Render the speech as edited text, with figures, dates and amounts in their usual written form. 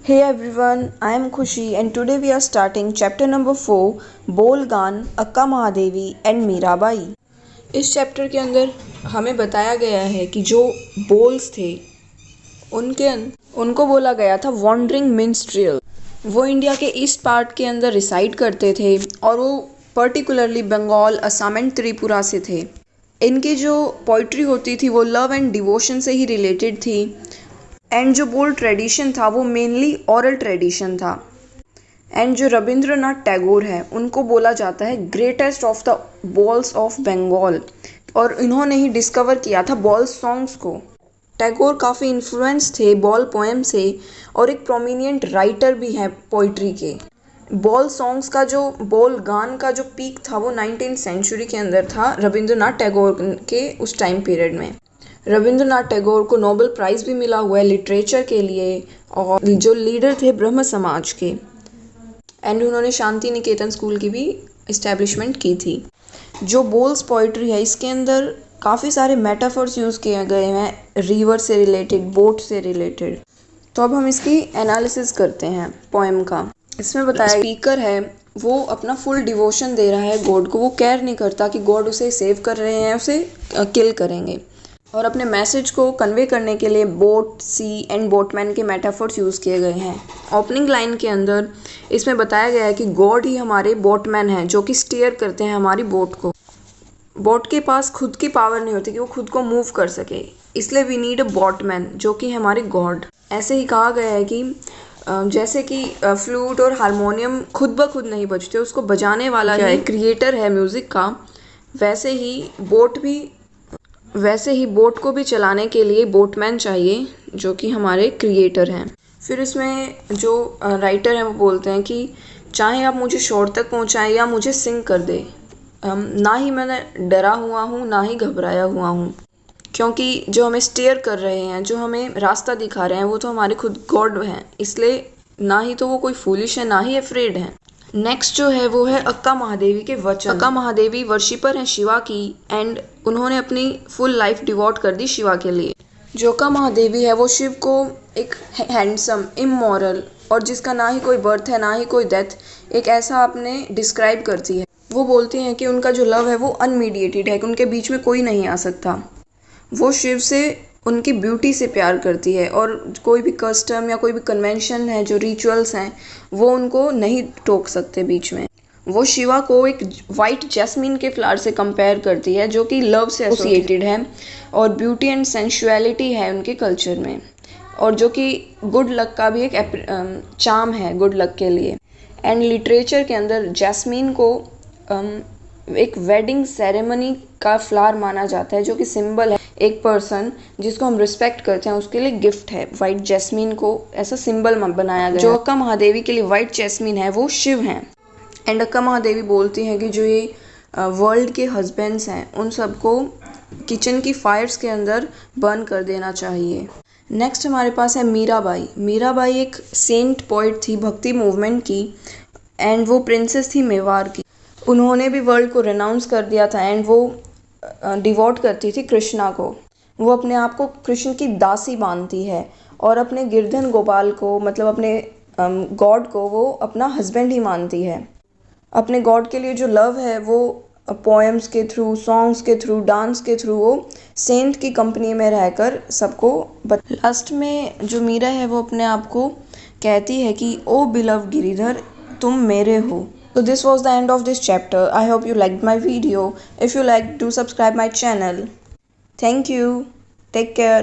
Hey everyone, I am Khushi and today we are starting chapter number 4 बोल गान अक्का Mahadevi and Mirabai. इस chapter के अंदर हमें बताया गया है कि जो बोल्स थे उनको बोला गया था वॉन्डरिंग मिन्स्ट्रियल। वो इंडिया के ईस्ट पार्ट के अंदर रिसाइड करते थे और वो पर्टिकुलरली बंगाल, असम एंड त्रिपुरा से थे। इनकी जो पोइट्री होती थी वो लव एंड डिवोशन से ही रिलेटेड थी एंड जो बोल्ड ट्रेडिशन था वो मेनली ऑरल ट्रेडिशन था। एंड जो रविंद्रनाथ टैगोर है उनको बोला जाता है greatest of the Bauls of Bengal और इन्होंने ही डिस्कवर किया था बॉल सॉन्ग्स को। टैगोर काफ़ी इन्फ्लुएंस थे बॉल पोएम से और एक प्रोमिनिएंट राइटर भी हैं पोइट्री के। बॉल सॉन्ग्स का जो बॉल गान का जो पीक था वो 19th सेंचुरी के अंदर था रविंद्रनाथ टैगोर के उस टाइम पीरियड में। रविंद्रनाथ टैगोर को नोबेल प्राइज़ भी मिला हुआ है लिटरेचर के लिए और जो लीडर थे ब्रह्म समाज के एंड उन्होंने शांति निकेतन स्कूल की भी इस्टेब्लिशमेंट की थी। जो बोल्स पोइट्री है इसके अंदर काफ़ी सारे मेटाफर्स यूज़ किए गए हैं रिवर से रिलेटेड, बोट से रिलेटेड। तो अब हम इसकी एनालिसिस करते हैं पोएम का। इसमें बताया स्पीकर है वो अपना फुल डिवोशन दे रहा है गॉड को, वो केयर नहीं करता कि गॉड उसे सेव कर रहे हैं, उसे किल करेंगे। और अपने मैसेज को कन्वे करने के लिए बोट, सी एंड बोटमैन के मेटाफर्स यूज़ किए गए हैं। ओपनिंग लाइन के अंदर इसमें बताया गया है कि गॉड ही हमारे बोटमैन हैं जो कि स्टीयर करते हैं हमारी बोट को। बोट के पास खुद की पावर नहीं होती कि वो खुद को मूव कर सके, इसलिए वी नीड अ बोटमैन जो कि हमारे गॉड। ऐसे ही कहा गया है कि जैसे कि फ्लूट और हारमोनियम खुद ब खुद नहीं बजते, उसको बजाने वाला जो है क्रिएटर है म्यूज़िक का, वैसे ही बोट को भी चलाने के लिए बोटमैन चाहिए जो कि हमारे क्रिएटर हैं। फिर इसमें जो राइटर हैं वो बोलते हैं कि चाहे आप मुझे शोर तक पहुंचाएं या मुझे सिंक कर दे, ना ही मैं डरा हुआ हूँ ना ही घबराया हुआ हूँ, क्योंकि जो हमें स्टीयर कर रहे हैं, जो हमें रास्ता दिखा रहे हैं वो तो हमारे खुद गॉड हैं, इसलिए ना ही तो वो कोई फूलिश है ना ही अफ्रेड है। नेक्स्ट जो है वो है अक्का महादेवी के वचन। अक्का महादेवी वर्शिपर हैं शिवा की एंड उन्होंने अपनी फुल लाइफ डिवोट कर दी शिवा के लिए। जो अक्का महादेवी है वो शिव को एक हैंडसम, इमोरल और जिसका ना ही कोई बर्थ है ना ही कोई डेथ, एक ऐसा आपने डिस्क्राइब करती है। वो बोलती हैं कि उनका जो लव है वो अनमीडिएटेड है, कि उनके बीच में कोई नहीं आ सकता। वो शिव से उनकी ब्यूटी से प्यार करती है और कोई भी कस्टम या कोई भी कन्वेंशन है, जो रिचुअल्स हैं, वो उनको नहीं टोक सकते बीच में। वो शिवा को एक वाइट जैस्मिन के फ्लावर से कंपेयर करती है जो कि लव से एसोसिएटेड है और ब्यूटी एंड सेंशुअलिटी है उनके कल्चर में, और जो कि गुड लक का भी एक चार्म है गुड लक के लिए। एंड लिटरेचर के अंदर जैस्मिन को एक वेडिंग सेरेमनी का फ्लावर माना जाता है, जो कि सिंबल है एक पर्सन जिसको हम रिस्पेक्ट करते हैं उसके लिए गिफ्ट है। वाइट जैस्मिन को ऐसा सिंबल बनाया गया। जो अक्का महादेवी के लिए वाइट जैस्मिन है वो शिव हैं। एंड अक्का महादेवी बोलती हैं कि जो ये वर्ल्ड के हस्बैंड्स हैं उन सबको किचन की फायर्स के अंदर बर्न कर देना चाहिए। नेक्स्ट हमारे पास है मीराबाई। मीराबाई एक सेंट पोइट थी भक्ति मूवमेंट की एंड वो प्रिंसेस थी मेवाड़ की। उन्होंने भी वर्ल्ड को रेनाउंस कर दिया था एंड वो डिवोट करती थी कृष्णा को। वो अपने आप को कृष्ण की दासी मानती है और अपने गिरधन गोपाल को, मतलब अपने गॉड को, वो अपना हस्बैंड ही मानती है। अपने गॉड के लिए जो लव है वो पोएम्स के थ्रू, सॉन्ग्स के थ्रू, डांस के थ्रू वो सेंट की कंपनी में रहकर सबको लास्ट में जो मीरा है वो अपने आप को कहती है कि ओ बिलव गिरिधर तुम मेरे हो। So this was the end of this chapter. I hope you liked my video. If you liked, do subscribe my channel. Thank you. Take care.